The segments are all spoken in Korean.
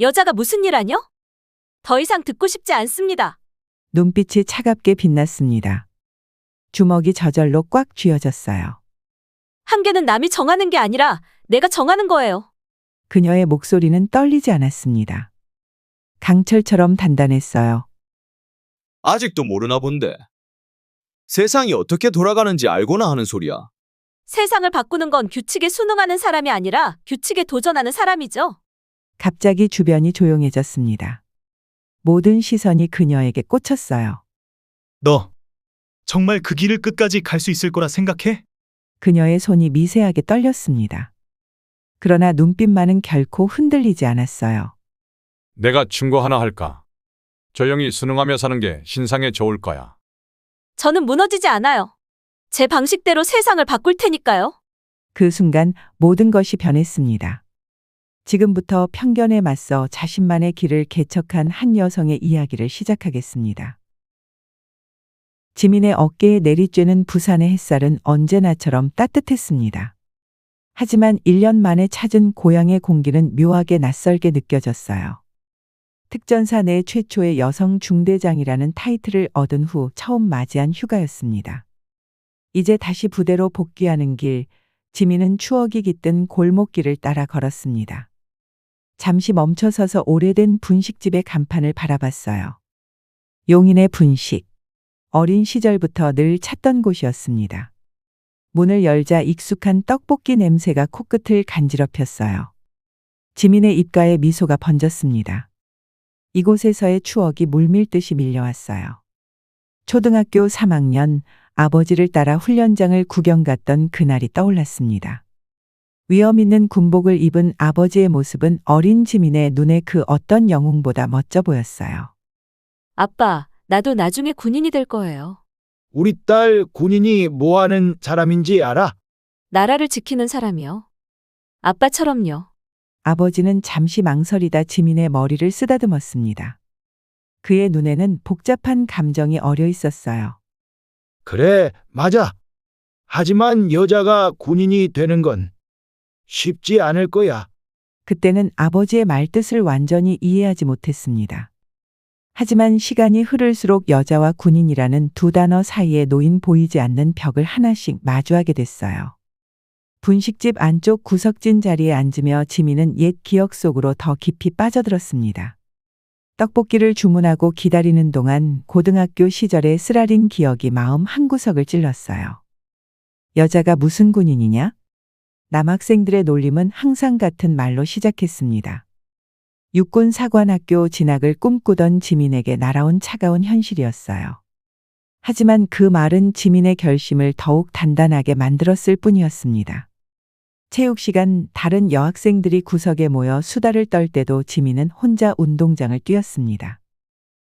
여자가 무슨 일 하뇨? 더 이상 듣고 싶지 않습니다. 눈빛이 차갑게 빛났습니다. 주먹이 저절로 꽉 쥐어졌어요. 한계는 남이 정하는 게 아니라 내가 정하는 거예요. 그녀의 목소리는 떨리지 않았습니다. 강철처럼 단단했어요. 아직도 모르나 본데. 세상이 어떻게 돌아가는지 알고나 하는 소리야. 세상을 바꾸는 건 규칙에 순응하는 사람이 아니라 규칙에 도전하는 사람이죠. 갑자기 주변이 조용해졌습니다. 모든 시선이 그녀에게 꽂혔어요. 너 정말 그 길을 끝까지 갈 수 있을 거라 생각해? 그녀의 손이 미세하게 떨렸습니다. 그러나 눈빛만은 결코 흔들리지 않았어요. 내가 충고 하나 할까? 조용히 순응하며 사는 게 신상에 좋을 거야. 저는 무너지지 않아요. 제 방식대로 세상을 바꿀 테니까요. 그 순간 모든 것이 변했습니다. 지금부터 편견에 맞서 자신만의 길을 개척한 한 여성의 이야기를 시작하겠습니다. 지민의 어깨에 내리쬐는 부산의 햇살은 언제나처럼 따뜻했습니다. 하지만 1년 만에 찾은 고향의 공기는 묘하게 낯설게 느껴졌어요. 특전사 내 최초의 여성 중대장이라는 타이틀을 얻은 후 처음 맞이한 휴가였습니다. 이제 다시 부대로 복귀하는 길, 지민은 추억이 깃든 골목길을 따라 걸었습니다. 잠시 멈춰서서 오래된 분식집의 간판을 바라봤어요. 용인의 분식. 어린 시절부터 늘 찾던 곳이었습니다. 문을 열자 익숙한 떡볶이 냄새가 코끝을 간지럽혔어요. 지민의 입가에 미소가 번졌습니다. 이곳에서의 추억이 물밀듯이 밀려왔어요. 초등학교 3학년, 아버지를 따라 훈련장을 구경 갔던 그날이 떠올랐습니다. 위험 있는 군복을 입은 아버지의 모습은 어린 지민의 눈에 그 어떤 영웅보다 멋져 보였어요. 아빠, 나도 나중에 군인이 될 거예요. 우리 딸 군인이 뭐 하는 사람인지 알아? 나라를 지키는 사람이요. 아빠처럼요. 아버지는 잠시 망설이다 지민의 머리를 쓰다듬었습니다. 그의 눈에는 복잡한 감정이 어려 있었어요. 그래, 맞아. 하지만 여자가 군인이 되는 건 쉽지 않을 거야. 그때는 아버지의 말뜻을 완전히 이해하지 못했습니다. 하지만 시간이 흐를수록 여자와 군인이라는 두 단어 사이에 놓인 보이지 않는 벽을 하나씩 마주하게 됐어요. 분식집 안쪽 구석진 자리에 앉으며 지민은 옛 기억 속으로 더 깊이 빠져들었습니다. 떡볶이를 주문하고 기다리는 동안 고등학교 시절의 쓰라린 기억이 마음 한구석을 찔렀어요. 여자가 무슨 군인이냐? 남학생들의 놀림은 항상 같은 말로 시작했습니다. 육군사관학교 진학을 꿈꾸던 지민에게 날아온 차가운 현실이었어요. 하지만 그 말은 지민의 결심을 더욱 단단하게 만들었을 뿐이었습니다. 체육 시간 다른 여학생들이 구석에 모여 수다를 떨 때도 지민은 혼자 운동장을 뛰었습니다.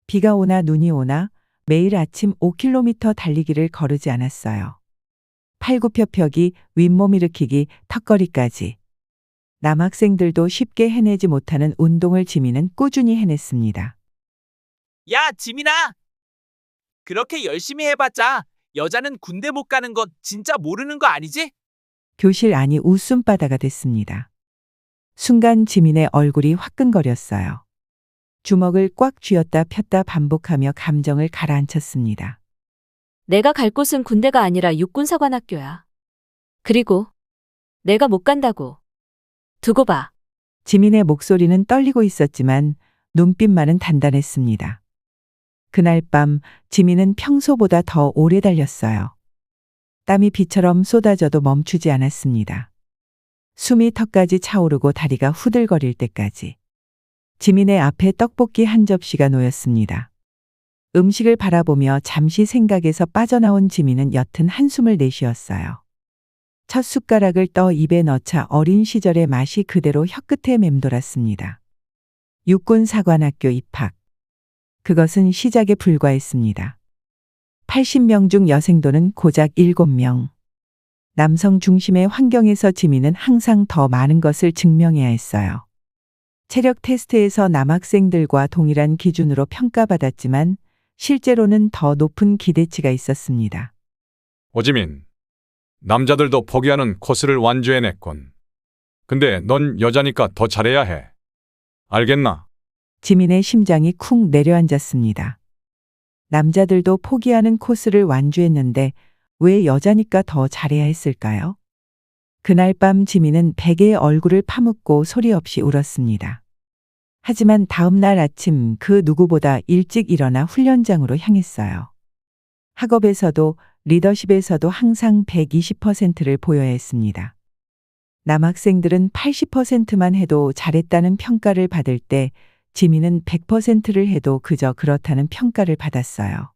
비가 오나 눈이 오나 매일 아침 5km 달리기를 거르지 않았어요. 팔굽혀펴기, 윗몸 일으키기, 턱걸이까지. 남학생들도 쉽게 해내지 못하는 운동을 지민은 꾸준히 해냈습니다. 야, 지민아! 그렇게 열심히 해봤자 여자는 군대 못 가는 거 진짜 모르는 거 아니지? 교실 안이 웃음바다가 됐습니다. 순간 지민의 얼굴이 화끈거렸어요. 주먹을 꽉 쥐었다 폈다 반복하며 감정을 가라앉혔습니다. 내가 갈 곳은 군대가 아니라 육군사관학교야. 그리고 내가 못 간다고. 두고 봐. 지민의 목소리는 떨리고 있었지만 눈빛만은 단단했습니다. 그날 밤 지민은 평소보다 더 오래 달렸어요. 땀이 비처럼 쏟아져도 멈추지 않았습니다. 숨이 턱까지 차오르고 다리가 후들거릴 때까지. 지민의 앞에 떡볶이 한 접시가 놓였습니다. 음식을 바라보며 잠시 생각에서 빠져나온 지민은 옅은 한숨을 내쉬었어요. 첫 숟가락을 떠 입에 넣자 어린 시절의 맛이 그대로 혀끝에 맴돌았습니다. 육군사관학교 입학. 그것은 시작에 불과했습니다. 80명 중 여생도는 고작 7명. 남성 중심의 환경에서 지민은 항상 더 많은 것을 증명해야 했어요. 체력 테스트에서 남학생들과 동일한 기준으로 평가받았지만 실제로는 더 높은 기대치가 있었습니다. 오지민, 남자들도 포기하는 코스를 완주해냈군. 근데 넌 여자니까 더 잘해야 해. 알겠나? 지민의 심장이 쿵 내려앉았습니다. 남자들도 포기하는 코스를 완주했는데 왜 여자니까 더 잘해야 했을까요? 그날 밤 지민은 베개에 얼굴을 파묻고 소리 없이 울었습니다. 하지만 다음 날 아침 그 누구보다 일찍 일어나 훈련장으로 향했어요. 학업에서도 리더십에서도 항상 120%를 보여야 했습니다. 남학생들은 80%만 해도 잘했다는 평가를 받을 때 지민은 100%를 해도 그저 그렇다는 평가를 받았어요.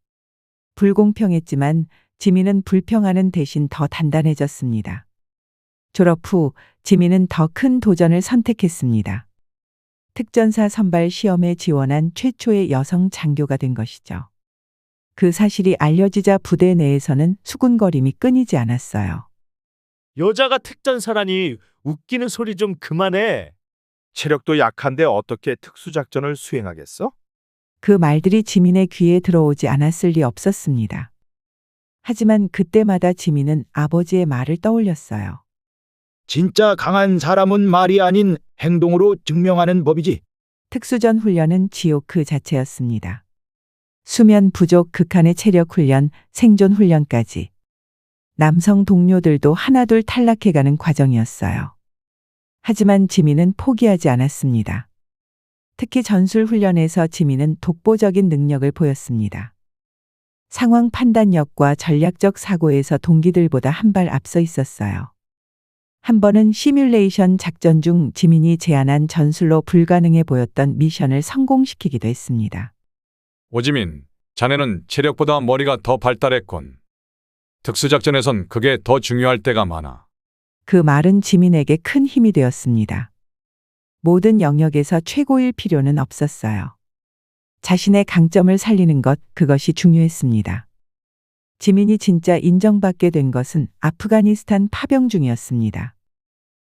불공평했지만 지민은 불평하는 대신 더 단단해졌습니다. 졸업 후 지민은 더 큰 도전을 선택했습니다. 특전사 선발 시험에 지원한 최초의 여성 장교가 된 것이죠. 그 사실이 알려지자 부대 내에서는 수군거림이 끊이지 않았어요. 여자가 특전사라니 웃기는 소리 좀 그만해. 체력도 약한데 어떻게 특수작전을 수행하겠어? 그 말들이 지민의 귀에 들어오지 않았을 리 없었습니다. 하지만 그때마다 지민은 아버지의 말을 떠올렸어요. 진짜 강한 사람은 말이 아닌 행동으로 증명하는 법이지. 특수전 훈련은 지옥 그 자체였습니다. 수면 부족 극한의 체력 훈련, 생존 훈련까지. 남성 동료들도 하나둘 탈락해가는 과정이었어요. 하지만 지민은 포기하지 않았습니다. 특히 전술 훈련에서 지민은 독보적인 능력을 보였습니다. 상황 판단력과 전략적 사고에서 동기들보다 한 발 앞서 있었어요. 한 번은 시뮬레이션 작전 중 지민이 제안한 전술로 불가능해 보였던 미션을 성공시키기도 했습니다. 오지민, 자네는 체력보다 머리가 더 발달했군. 특수작전에선 그게 더 중요할 때가 많아. 그 말은 지민에게 큰 힘이 되었습니다. 모든 영역에서 최고일 필요는 없었어요. 자신의 강점을 살리는 것, 그것이 중요했습니다. 지민이 진짜 인정받게 된 것은 아프가니스탄 파병 중이었습니다.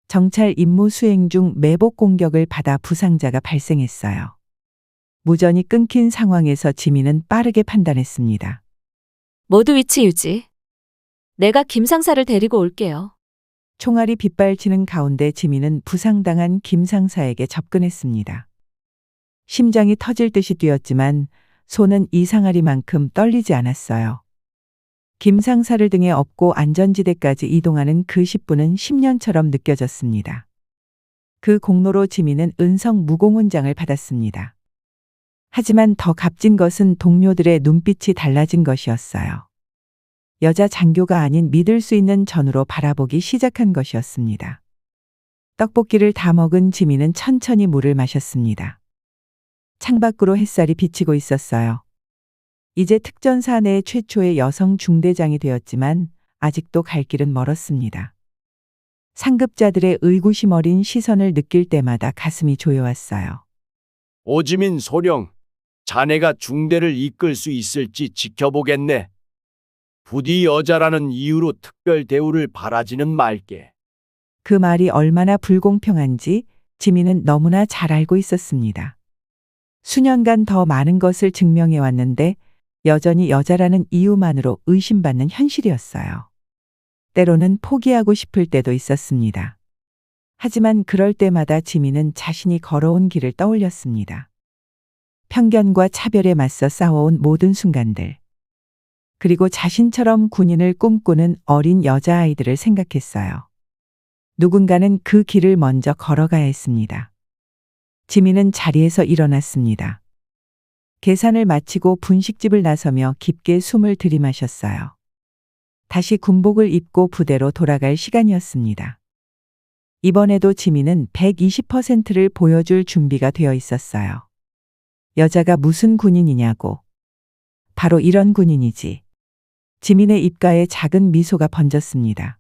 정찰 임무 수행 중 매복 공격을 받아 부상자가 발생했어요. 무전이 끊긴 상황에서 지민은 빠르게 판단했습니다. 모두 위치 유지. 내가 김 상사를 데리고 올게요. 총알이 빗발치는 가운데 지민은 부상당한 김 상사에게 접근했습니다. 심장이 터질 듯이 뛰었지만 손은 이상하리만큼 떨리지 않았어요. 김 상사를 등에 업고 안전지대까지 이동하는 그 10분은 10년처럼 느껴졌습니다. 그 공로로 지민은 은성 무공훈장을 받았습니다. 하지만 더 값진 것은 동료들의 눈빛이 달라진 것이었어요. 여자 장교가 아닌 믿을 수 있는 전우로 바라보기 시작한 것이었습니다. 떡볶이를 다 먹은 지민은 천천히 물을 마셨습니다. 창밖으로 햇살이 비치고 있었어요. 이제 특전사 내 최초의 여성 중대장이 되었지만 아직도 갈 길은 멀었습니다. 상급자들의 의구심 어린 시선을 느낄 때마다 가슴이 조여왔어요. 오지민 소령, 자네가 중대를 이끌 수 있을지 지켜보겠네. 부디 여자라는 이유로 특별 대우를 바라지는 말게. 그 말이 얼마나 불공평한지 지민은 너무나 잘 알고 있었습니다. 수년간 더 많은 것을 증명해 왔는데 여전히 여자라는 이유만으로 의심받는 현실이었어요. 때로는 포기하고 싶을 때도 있었습니다. 하지만 그럴 때마다 지민은 자신이 걸어온 길을 떠올렸습니다. 편견과 차별에 맞서 싸워온 모든 순간들. 그리고 자신처럼 군인을 꿈꾸는 어린 여자아이들을 생각했어요. 누군가는 그 길을 먼저 걸어가야 했습니다. 지민은 자리에서 일어났습니다. 계산을 마치고 분식집을 나서며 깊게 숨을 들이마셨어요. 다시 군복을 입고 부대로 돌아갈 시간이었습니다. 이번에도 지민은 120%를 보여줄 준비가 되어 있었어요. 여자가 무슨 군인이냐고. 바로 이런 군인이지. 지민의 입가에 작은 미소가 번졌습니다.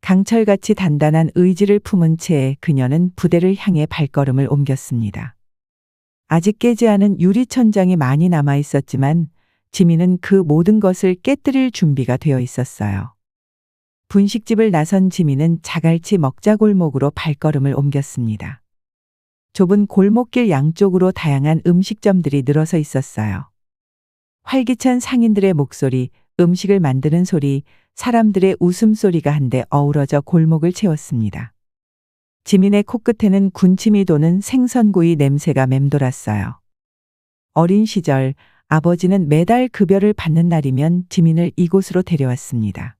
강철같이 단단한 의지를 품은 채 그녀는 부대를 향해 발걸음을 옮겼습니다. 아직 깨지 않은 유리천장이 많이 남아 있었지만 지민은 그 모든 것을 깨뜨릴 준비가 되어 있었어요. 분식집을 나선 지민은 자갈치 먹자 골목으로 발걸음을 옮겼습니다. 좁은 골목길 양쪽으로 다양한 음식점들이 늘어서 있었어요. 활기찬 상인들의 목소리, 음식을 만드는 소리, 사람들의 웃음소리가 한데 어우러져 골목을 채웠습니다. 지민의 코끝에는 군침이 도는 생선구이 냄새가 맴돌았어요. 어린 시절 아버지는 매달 급여를 받는 날이면 지민을 이곳으로 데려왔습니다.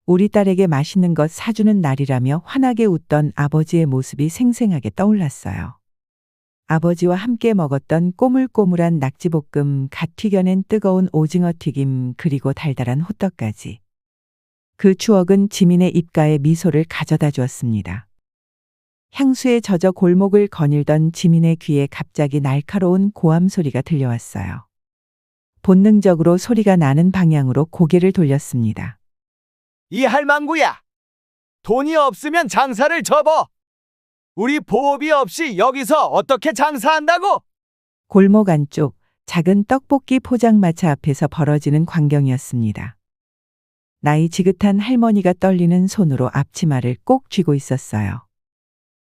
우리 딸에게 맛있는 것 사주는 날이라며 환하게 웃던 아버지의 모습이 생생하게 떠올랐어요. 아버지와 함께 먹었던 꼬물꼬물한 낙지볶음, 갓 튀겨낸 뜨거운 오징어 튀김, 그리고 달달한 호떡까지. 그 추억은 지민의 입가에 미소를 가져다 주었습니다. 향수에 젖어 골목을 거닐던 지민의 귀에 갑자기 날카로운 고함 소리가 들려왔어요. 본능적으로 소리가 나는 방향으로 고개를 돌렸습니다. 이 할망구야! 돈이 없으면 장사를 접어! 우리 보호비 없이 여기서 어떻게 장사한다고? 골목 안쪽 작은 떡볶이 포장마차 앞에서 벌어지는 광경이었습니다. 나이 지긋한 할머니가 떨리는 손으로 앞치마를 꼭 쥐고 있었어요.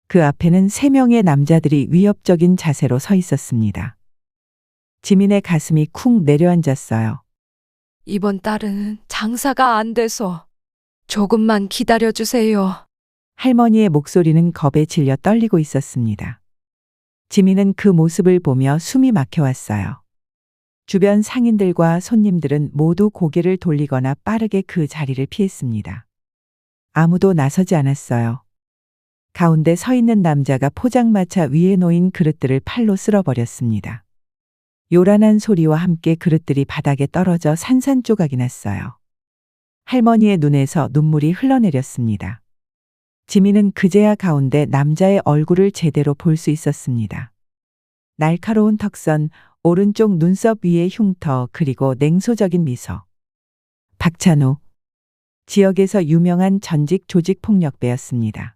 그 앞에는 3명의 남자들이 위협적인 자세로 서 있었습니다. 지민의 가슴이 쿵 내려앉았어요. 이번 달은 장사가 안 돼서 조금만 기다려주세요. 할머니의 목소리는 겁에 질려 떨리고 있었습니다. 지민은 그 모습을 보며 숨이 막혀왔어요. 주변 상인들과 손님들은 모두 고개를 돌리거나 빠르게 그 자리를 피했습니다. 아무도 나서지 않았어요. 가운데 서 있는 남자가 포장마차 위에 놓인 그릇들을 팔로 쓸어버렸습니다. 요란한 소리와 함께 그릇들이 바닥에 떨어져 산산조각이 났어요. 할머니의 눈에서 눈물이 흘러내렸습니다. 지민은 그제야 가운데 남자의 얼굴을 제대로 볼 수 있었습니다. 날카로운 턱선, 오른쪽 눈썹 위의 흉터, 그리고 냉소적인 미소. 박찬호. 지역에서 유명한 전직 조직폭력배였습니다.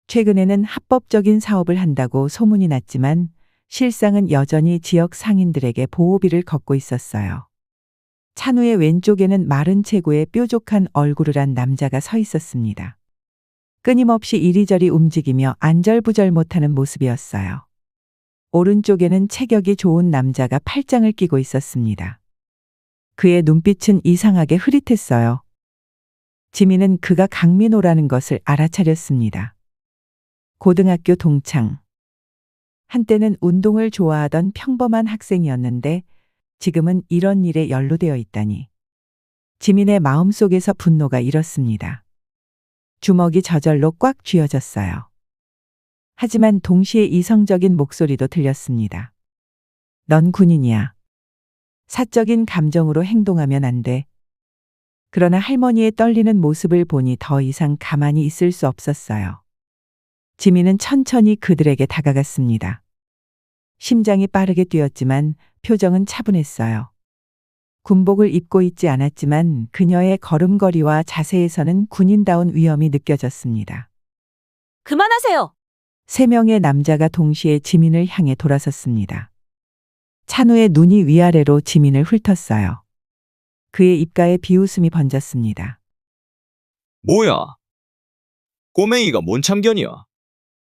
최근에는 합법적인 사업을 한다고 소문이 났지만 실상은 여전히 지역 상인들에게 보호비를 걷고 있었어요. 찬우의 왼쪽에는 마른 체구에 뾰족한 얼굴을 한 남자가 서 있었습니다. 끊임없이 이리저리 움직이며 안절부절 못하는 모습이었어요. 오른쪽에는 체격이 좋은 남자가 팔짱을 끼고 있었습니다. 그의 눈빛은 이상하게 흐릿했어요. 지민은 그가 강민호라는 것을 알아차렸습니다. 고등학교 동창. 한때는 운동을 좋아하던 평범한 학생이었는데 지금은 이런 일에 연루되어 있다니. 지민의 마음속에서 분노가 일었습니다. 주먹이 저절로 꽉 쥐어졌어요. 하지만 동시에 이성적인 목소리도 들렸습니다. 넌 군인이야. 사적인 감정으로 행동하면 안 돼. 그러나 할머니의 떨리는 모습을 보니 더 이상 가만히 있을 수 없었어요. 지민은 천천히 그들에게 다가갔습니다. 심장이 빠르게 뛰었지만 표정은 차분했어요. 군복을 입고 있지 않았지만 그녀의 걸음걸이와 자세에서는 군인다운 위엄이 느껴졌습니다. 그만하세요. 3명의 남자가 동시에 지민을 향해 돌아섰습니다. 찬우의 눈이 위아래로 지민을 훑었어요. 그의 입가에 비웃음이 번졌습니다. 뭐야? 꼬맹이가 뭔 참견이야?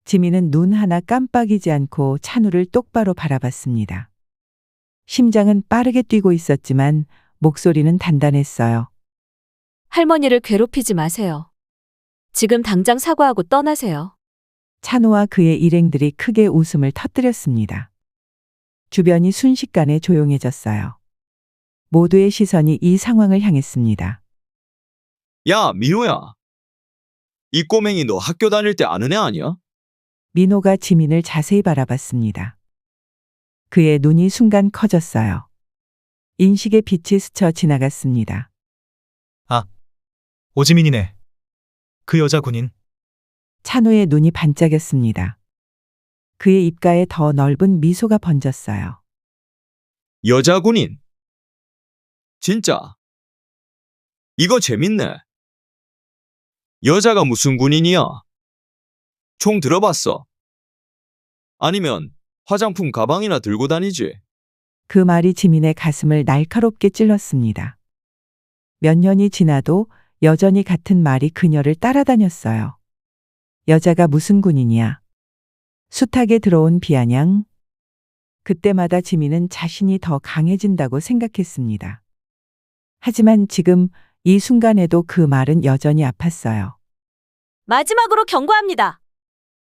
지민은 눈 하나 깜빡이지 않고 찬우를 똑바로 바라봤습니다. 심장은 빠르게 뛰고 있었지만 목소리는 단단했어요. 할머니를 괴롭히지 마세요. 지금 당장 사과하고 떠나세요. 찬우와 그의 일행들이 크게 웃음을 터뜨렸습니다. 주변이 순식간에 조용해졌어요. 모두의 시선이 이 상황을 향했습니다. 야, 민호야. 이 꼬맹이 너 학교 다닐 때 아는 애 아니야? 민호가 지민을 자세히 바라봤습니다. 그의 눈이 순간 커졌어요. 인식의 빛이 스쳐 지나갔습니다. 오지민이네. 그 여자 군인. 찬우의 눈이 반짝였습니다. 그의 입가에 더 넓은 미소가 번졌어요. 여자 군인. 진짜. 이거 재밌네. 여자가 무슨 군인이야? 총 들어봤어? 아니면 화장품 가방이나 들고 다니지? 그 말이 지민의 가슴을 날카롭게 찔렀습니다. 몇 년이 지나도 여전히 같은 말이 그녀를 따라다녔어요. 여자가 무슨 군인이야? 숱하게 들어온 비아냥. 그때마다 지민은 자신이 더 강해진다고 생각했습니다. 하지만 지금 이 순간에도 그 말은 여전히 아팠어요. 마지막으로 경고합니다.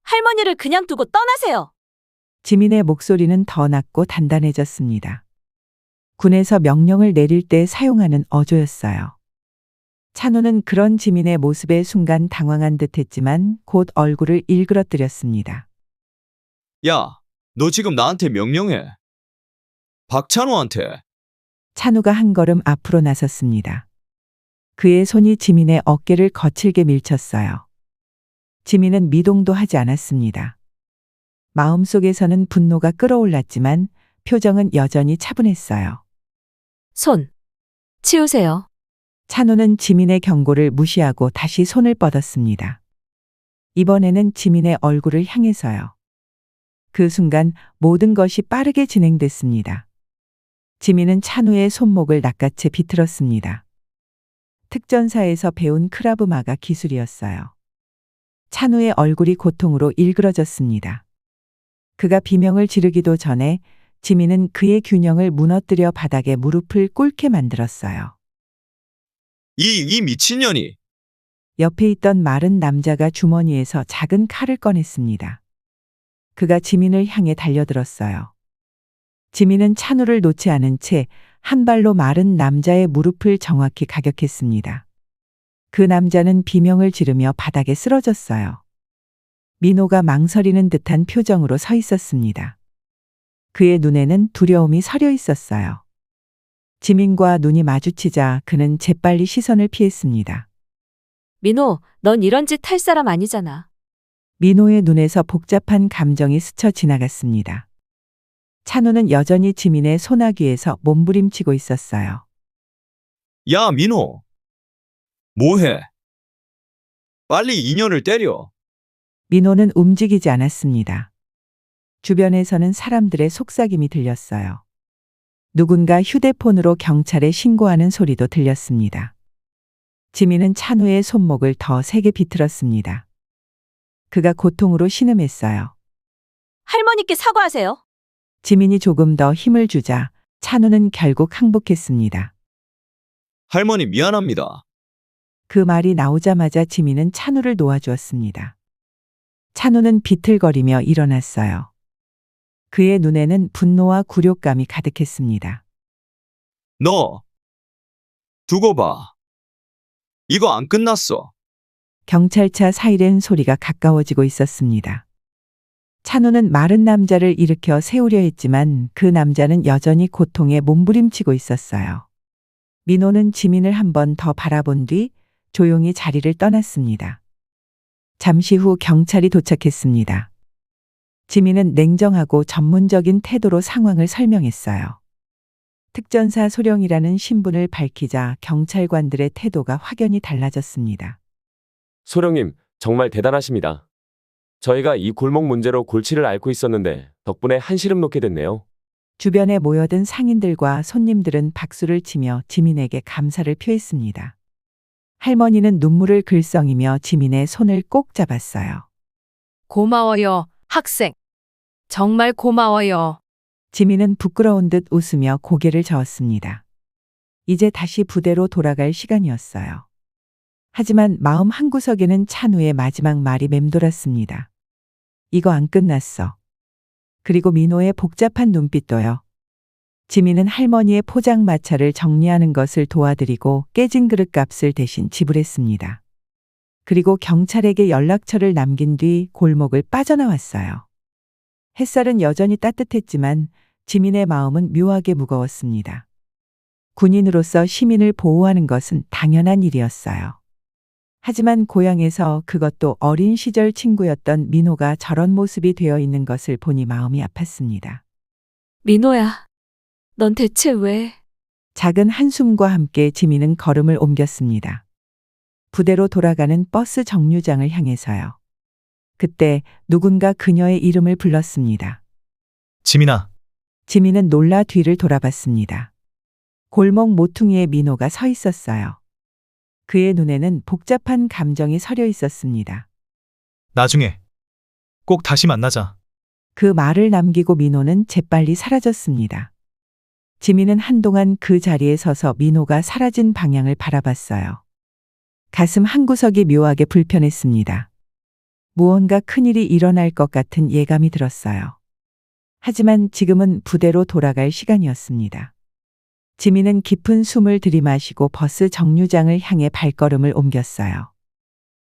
할머니를 그냥 두고 떠나세요. 지민의 목소리는 더 낮고 단단해졌습니다. 군에서 명령을 내릴 때 사용하는 어조였어요. 찬우는 그런 지민의 모습에 순간 당황한 듯 했지만 곧 얼굴을 일그러뜨렸습니다. 야, 너 지금 나한테 명령해. 박찬호한테. 찬우가 한 걸음 앞으로 나섰습니다. 그의 손이 지민의 어깨를 거칠게 밀쳤어요. 지민은 미동도 하지 않았습니다. 마음속에서는 분노가 끓어올랐지만 표정은 여전히 차분했어요. 손. 치우세요. 찬우는 지민의 경고를 무시하고 다시 손을 뻗었습니다. 이번에는 지민의 얼굴을 향해서요. 그 순간 모든 것이 빠르게 진행됐습니다. 지민은 찬우의 손목을 낚아채 비틀었습니다. 특전사에서 배운 크라브 마가 기술이었어요. 찬우의 얼굴이 고통으로 일그러졌습니다. 그가 비명을 지르기도 전에 지민은 그의 균형을 무너뜨려 바닥에 무릎을 꿇게 만들었어요. 이 미친년이. 옆에 있던 마른 남자가 주머니에서 작은 칼을 꺼냈습니다. 그가 지민을 향해 달려들었어요. 지민은 찬우를 놓지 않은 채 한 발로 마른 남자의 무릎을 정확히 가격했습니다. 그 남자는 비명을 지르며 바닥에 쓰러졌어요. 민호가 망설이는 듯한 표정으로 서 있었습니다. 그의 눈에는 두려움이 서려 있었어요. 지민과 눈이 마주치자 그는 재빨리 시선을 피했습니다. 민호, 넌 이런 짓 할 사람 아니잖아. 민호의 눈에서 복잡한 감정이 스쳐 지나갔습니다. 찬우는 여전히 지민의 소나귀에서 몸부림치고 있었어요. 야, 민호. 뭐해? 빨리 이년을 때려. 민호는 움직이지 않았습니다. 주변에서는 사람들의 속삭임이 들렸어요. 누군가 휴대폰으로 경찰에 신고하는 소리도 들렸습니다. 지민은 찬우의 손목을 더 세게 비틀었습니다. 그가 고통으로 신음했어요. 할머니께 사과하세요. 지민이 조금 더 힘을 주자 찬우는 결국 항복했습니다. 할머니 미안합니다. 그 말이 나오자마자 지민은 찬우를 놓아주었습니다. 찬우는 비틀거리며 일어났어요. 그의 눈에는 분노와 굴욕감이 가득했습니다. 너. 두고 봐. 이거 안 끝났어. 경찰차 사이렌 소리가 가까워지고 있었습니다. 찬우는 마른 남자를 일으켜 세우려 했지만 그 남자는 여전히 고통에 몸부림치고 있었어요. 민호는 지민을 한 번 더 바라본 뒤 조용히 자리를 떠났습니다. 잠시 후 경찰이 도착했습니다. 지민은 냉정하고 전문적인 태도로 상황을 설명했어요. 특전사 소령이라는 신분을 밝히자 경찰관들의 태도가 확연히 달라졌습니다. 소령님, 정말 대단하십니다. 저희가 이 골목 문제로 골치를 앓고 있었는데 덕분에 한시름 놓게 됐네요. 주변에 모여든 상인들과 손님들은 박수를 치며 지민에게 감사를 표했습니다. 할머니는 눈물을 글썽이며 지민의 손을 꼭 잡았어요. 고마워요, 학생. 정말 고마워요. 지민은 부끄러운 듯 웃으며 고개를 저었습니다. 이제 다시 부대로 돌아갈 시간이었어요. 하지만 마음 한구석에는 찬우의 마지막 말이 맴돌았습니다. 이거 안 끝났어. 그리고 민호의 복잡한 눈빛도요. 지민은 할머니의 포장마차를 정리하는 것을 도와드리고 깨진 그릇 값을 대신 지불했습니다. 그리고 경찰에게 연락처를 남긴 뒤 골목을 빠져나왔어요. 햇살은 여전히 따뜻했지만 지민의 마음은 묘하게 무거웠습니다. 군인으로서 시민을 보호하는 것은 당연한 일이었어요. 하지만 고향에서 그것도 어린 시절 친구였던 민호가 저런 모습이 되어 있는 것을 보니 마음이 아팠습니다. 민호야, 넌 대체 왜? 작은 한숨과 함께 지민은 걸음을 옮겼습니다. 부대로 돌아가는 버스 정류장을 향해서요. 그때 누군가 그녀의 이름을 불렀습니다. 지민아. 지민은 놀라 뒤를 돌아봤습니다. 골목 모퉁이에 민호가 서 있었어요. 그의 눈에는 복잡한 감정이 서려 있었습니다. 나중에 꼭 다시 만나자. 그 말을 남기고 민호는 재빨리 사라졌습니다. 지민은 한동안 그 자리에 서서 민호가 사라진 방향을 바라봤어요. 가슴 한구석이 묘하게 불편했습니다. 무언가 큰일이 일어날 것 같은 예감이 들었어요. 하지만 지금은 부대로 돌아갈 시간이었습니다. 지민은 깊은 숨을 들이마시고 버스 정류장을 향해 발걸음을 옮겼어요.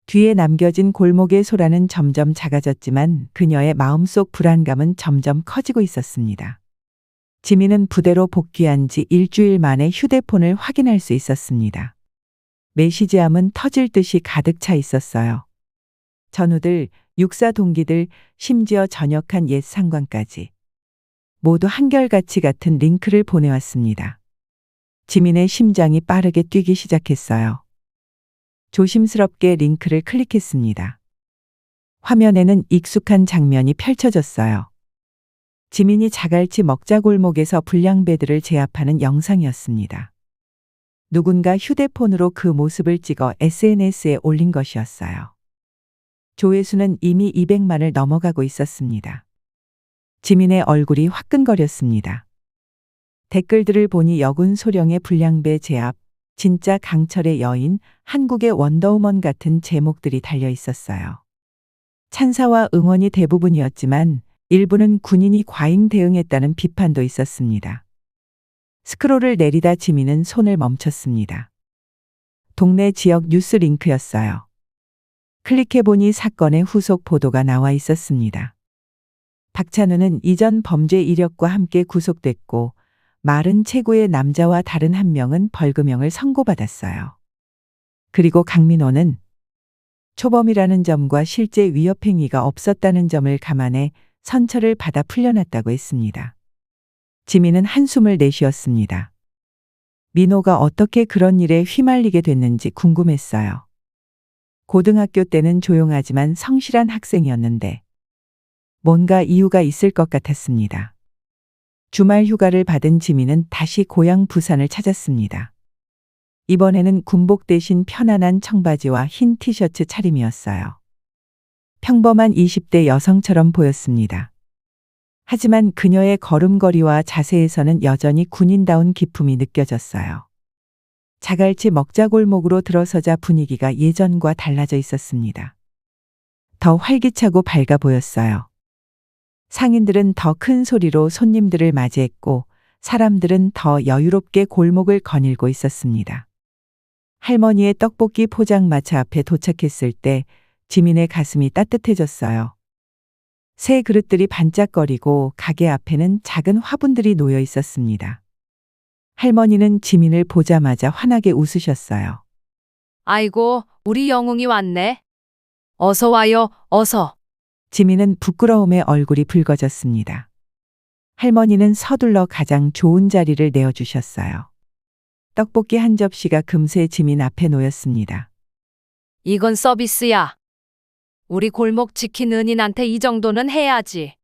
뒤에 남겨진 골목의 소라는 점점 작아졌지만 그녀의 마음속 불안감은 점점 커지고 있었습니다. 지민은 부대로 복귀한 지 일주일 만에 휴대폰을 확인할 수 있었습니다. 메시지함은 터질 듯이 가득 차 있었어요. 전우들, 육사 동기들, 심지어 전역한 옛 상관까지. 모두 한결같이 같은 링크를 보내왔습니다. 지민의 심장이 빠르게 뛰기 시작했어요. 조심스럽게 링크를 클릭했습니다. 화면에는 익숙한 장면이 펼쳐졌어요. 지민이 자갈치 먹자골목에서 불량배들을 제압하는 영상이었습니다. 누군가 휴대폰으로 그 모습을 찍어 SNS에 올린 것이었어요. 조회수는 이미 200만을 넘어가고 있었습니다. 지민의 얼굴이 화끈거렸습니다. 댓글들을 보니 여군 소령의 불량배 제압, 진짜 강철의 여인, 한국의 원더우먼 같은 제목들이 달려 있었어요. 찬사와 응원이 대부분이었지만 일부는 군인이 과잉 대응했다는 비판도 있었습니다. 스크롤을 내리다 지민은 손을 멈췄습니다. 동네 지역 뉴스 링크였어요. 클릭해보니 사건의 후속 보도가 나와 있었습니다. 박찬우는 이전 범죄 이력과 함께 구속됐고 마른 체구의 남자와 다른 한 명은 벌금형을 선고받았어요. 그리고 강민호는 초범이라는 점과 실제 위협행위가 없었다는 점을 감안해 선처를 받아 풀려났다고 했습니다. 지민은 한숨을 내쉬었습니다. 민호가 어떻게 그런 일에 휘말리게 됐는지 궁금했어요. 고등학교 때는 조용하지만 성실한 학생이었는데 뭔가 이유가 있을 것 같았습니다. 주말 휴가를 받은 지민은 다시 고향 부산을 찾았습니다. 이번에는 군복 대신 편안한 청바지와 흰 티셔츠 차림이었어요. 평범한 20대 여성처럼 보였습니다. 하지만 그녀의 걸음걸이와 자세에서는 여전히 군인다운 기품이 느껴졌어요. 자갈치 먹자골목으로 들어서자 분위기가 예전과 달라져 있었습니다. 더 활기차고 밝아 보였어요. 상인들은 더 큰 소리로 손님들을 맞이했고 사람들은 더 여유롭게 골목을 거닐고 있었습니다. 할머니의 떡볶이 포장마차 앞에 도착했을 때 지민의 가슴이 따뜻해졌어요. 새 그릇들이 반짝거리고 가게 앞에는 작은 화분들이 놓여 있었습니다. 할머니는 지민을 보자마자 환하게 웃으셨어요. 아이고, 우리 영웅이 왔네. 어서 와요, 어서. 지민은 부끄러움에 얼굴이 붉어졌습니다. 할머니는 서둘러 가장 좋은 자리를 내어주셨어요. 떡볶이 한 접시가 금세 지민 앞에 놓였습니다. 이건 서비스야. 우리 골목 지킨 은인한테 이 정도는 해야지.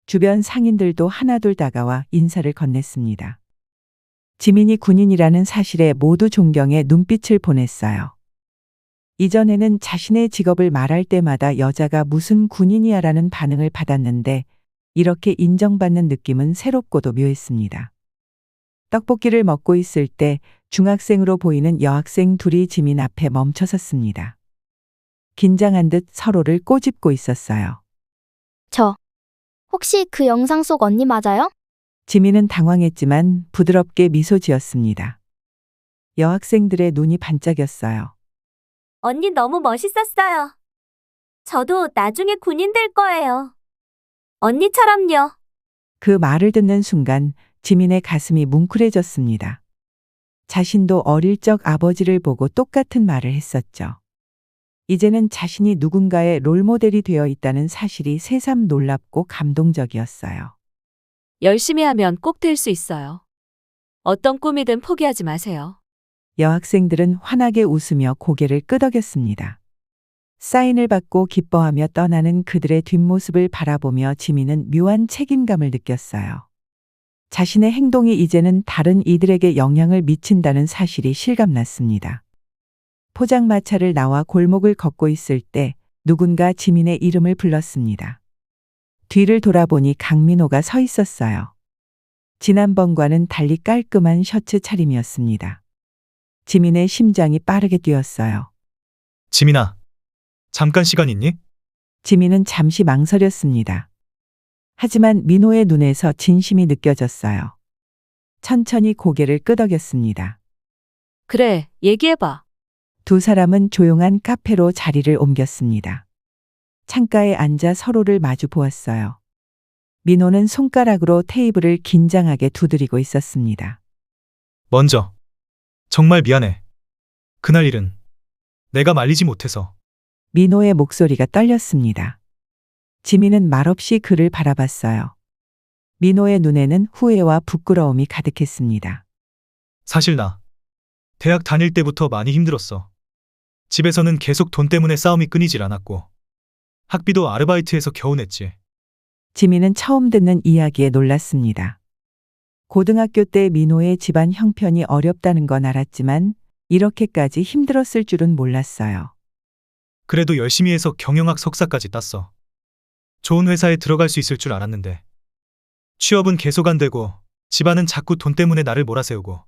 주변 상인들도 하나둘 다가와 인사를 건넸습니다. 지민이 군인이라는 사실에 모두 존경의 눈빛을 보냈어요. 이전에는 자신의 직업을 말할 때마다 여자가 무슨 군인이야라는 반응을 받았는데 이렇게 인정받는 느낌은 새롭고도 묘했습니다. 떡볶이를 먹고 있을 때 중학생으로 보이는 여학생 둘이 지민 앞에 멈춰섰습니다. 긴장한 듯 서로를 꼬집고 있었어요. 혹시 그 영상 속 언니 맞아요? 지민은 당황했지만 부드럽게 미소 지었습니다. 여학생들의 눈이 반짝였어요. 언니 너무 멋있었어요. 저도 나중에 군인 될 거예요. 언니처럼요. 그 말을 듣는 순간 지민의 가슴이 뭉클해졌습니다. 자신도 어릴 적 아버지를 보고 똑같은 말을 했었죠. 이제는 자신이 누군가의 롤모델이 되어 있다는 사실이 새삼 놀랍고 감동적이었어요. 열심히 하면 꼭 될 수 있어요. 어떤 꿈이든 포기하지 마세요. 여학생들은 환하게 웃으며 고개를 끄덕였습니다. 사인을 받고 기뻐하며 떠나는 그들의 뒷모습을 바라보며 지민은 묘한 책임감을 느꼈어요. 자신의 행동이 이제는 다른 이들에게 영향을 미친다는 사실이 실감났습니다. 포장마차를 나와 골목을 걷고 있을 때 누군가 지민의 이름을 불렀습니다. 뒤를 돌아보니 강민호가 서 있었어요. 지난번과는 달리 깔끔한 셔츠 차림이었습니다. 지민의 심장이 빠르게 뛰었어요. 지민아, 잠깐 시간 있니? 지민은 잠시 망설였습니다. 하지만 민호의 눈에서 진심이 느껴졌어요. 천천히 고개를 끄덕였습니다. 그래, 얘기해봐. 두 사람은 조용한 카페로 자리를 옮겼습니다. 창가에 앉아 서로를 마주 보았어요. 민호는 손가락으로 테이블을 긴장하게 두드리고 있었습니다. 먼저 정말 미안해. 그날 일은 내가 말리지 못해서. 민호의 목소리가 떨렸습니다. 지민은 말없이 그를 바라봤어요. 민호의 눈에는 후회와 부끄러움이 가득했습니다. 사실 나 대학 다닐 때부터 많이 힘들었어. 집에서는 계속 돈 때문에 싸움이 끊이질 않았고 학비도 아르바이트해서 겨우 냈지. 지민은 처음 듣는 이야기에 놀랐습니다. 고등학교 때 민호의 집안 형편이 어렵다는 건 알았지만 이렇게까지 힘들었을 줄은 몰랐어요. 그래도 열심히 해서 경영학 석사까지 땄어. 좋은 회사에 들어갈 수 있을 줄 알았는데 취업은 계속 안 되고 집안은 자꾸 돈 때문에 나를 몰아세우고.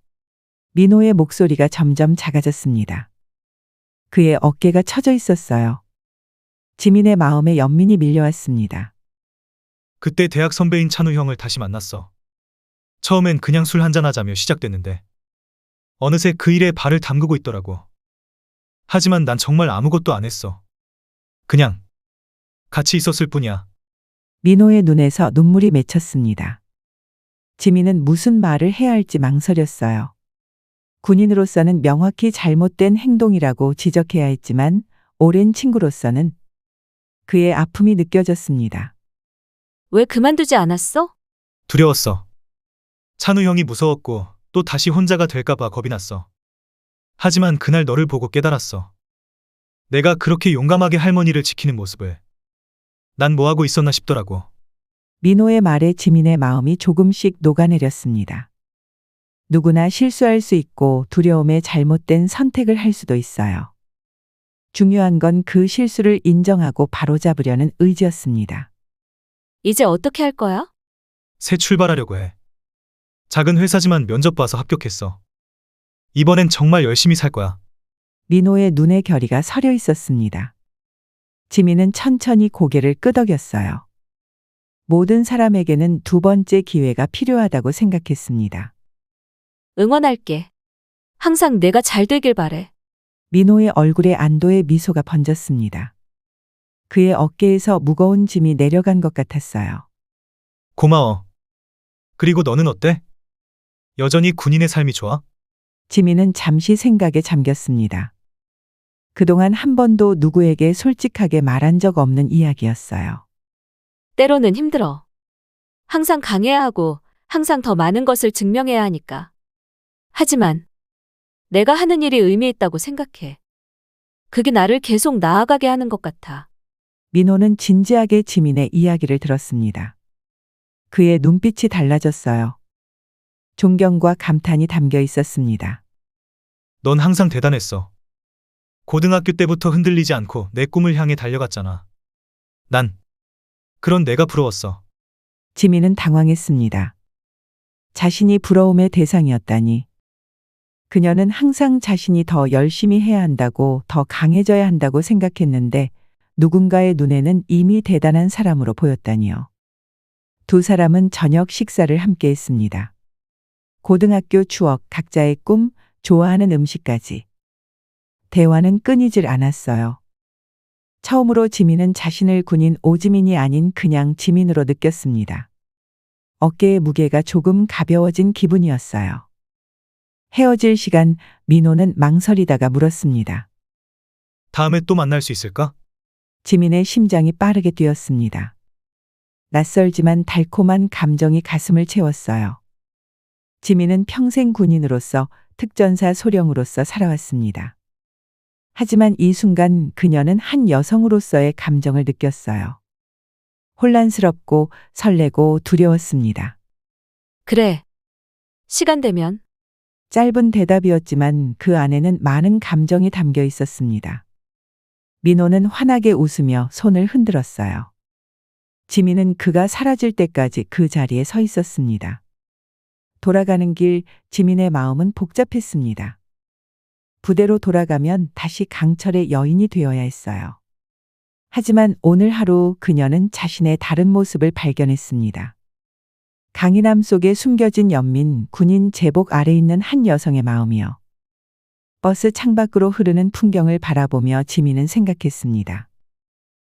민호의 목소리가 점점 작아졌습니다. 그의 어깨가 처져 있었어요. 지민의 마음에 연민이 밀려왔습니다. 그때 대학 선배인 찬우 형을 다시 만났어. 처음엔 그냥 술 한잔하자며 시작됐는데 어느새 그 일에 발을 담그고 있더라고. 하지만 난 정말 아무것도 안 했어. 그냥 같이 있었을 뿐이야. 민호의 눈에서 눈물이 맺혔습니다. 지민은 무슨 말을 해야 할지 망설였어요. 군인으로서는 명확히 잘못된 행동이라고 지적해야 했지만 오랜 친구로서는 그의 아픔이 느껴졌습니다. 왜 그만두지 않았어? 두려웠어. 찬우 형이 무서웠고 또 다시 혼자가 될까봐 겁이 났어. 하지만 그날 너를 보고 깨달았어. 내가 그렇게 용감하게 할머니를 지키는 모습을. 난 뭐하고 있었나 싶더라고. 민호의 말에 지민의 마음이 조금씩 녹아내렸습니다. 누구나 실수할 수 있고 두려움에 잘못된 선택을 할 수도 있어요. 중요한 건 그 실수를 인정하고 바로잡으려는 의지였습니다. 이제 어떻게 할 거야? 새 출발하려고 해. 작은 회사지만 면접 봐서 합격했어. 이번엔 정말 열심히 살 거야. 민호의 눈의 결의가 서려 있었습니다. 지민은 천천히 고개를 끄덕였어요. 모든 사람에게는 두 번째 기회가 필요하다고 생각했습니다. 응원할게. 항상 내가 잘 되길 바래. 민호의 얼굴에 안도의 미소가 번졌습니다. 그의 어깨에서 무거운 짐이 내려간 것 같았어요. 고마워. 그리고 너는 어때? 여전히 군인의 삶이 좋아? 지민은 잠시 생각에 잠겼습니다. 그동안 한 번도 누구에게 솔직하게 말한 적 없는 이야기였어요. 때로는 힘들어. 항상 강해야 하고 항상 더 많은 것을 증명해야 하니까. 하지만 내가 하는 일이 의미 있다고 생각해. 그게 나를 계속 나아가게 하는 것 같아. 민호는 진지하게 지민의 이야기를 들었습니다. 그의 눈빛이 달라졌어요. 존경과 감탄이 담겨 있었습니다. 넌 항상 대단했어. 고등학교 때부터 흔들리지 않고 내 꿈을 향해 달려갔잖아. 난 그런 내가 부러웠어. 지민은 당황했습니다. 자신이 부러움의 대상이었다니. 그녀는 항상 자신이 더 열심히 해야 한다고, 더 강해져야 한다고 생각했는데 누군가의 눈에는 이미 대단한 사람으로 보였다니요. 두 사람은 저녁 식사를 함께 했습니다. 고등학교 추억, 각자의 꿈, 좋아하는 음식까지. 대화는 끊이질 않았어요. 처음으로 지민은 자신을 군인 오지민이 아닌 그냥 지민으로 느꼈습니다. 어깨의 무게가 조금 가벼워진 기분이었어요. 헤어질 시간, 민호는 망설이다가 물었습니다. 다음에 또 만날 수 있을까? 지민의 심장이 빠르게 뛰었습니다. 낯설지만 달콤한 감정이 가슴을 채웠어요. 지민은 평생 군인으로서, 특전사 소령으로서 살아왔습니다. 하지만 이 순간 그녀는 한 여성으로서의 감정을 느꼈어요. 혼란스럽고 설레고 두려웠습니다. 그래. 시간 되면. 짧은 대답이었지만 그 안에는 많은 감정이 담겨 있었습니다. 민호는 환하게 웃으며 손을 흔들었어요. 지민은 그가 사라질 때까지 그 자리에 서 있었습니다. 돌아가는 길, 지민의 마음은 복잡했습니다. 부대로 돌아가면 다시 강철의 여인이 되어야 했어요. 하지만 오늘 하루 그녀는 자신의 다른 모습을 발견했습니다. 강인함 속에 숨겨진 연민, 군인 제복 아래 있는 한 여성의 마음이요. 버스 창밖으로 흐르는 풍경을 바라보며 지민은 생각했습니다.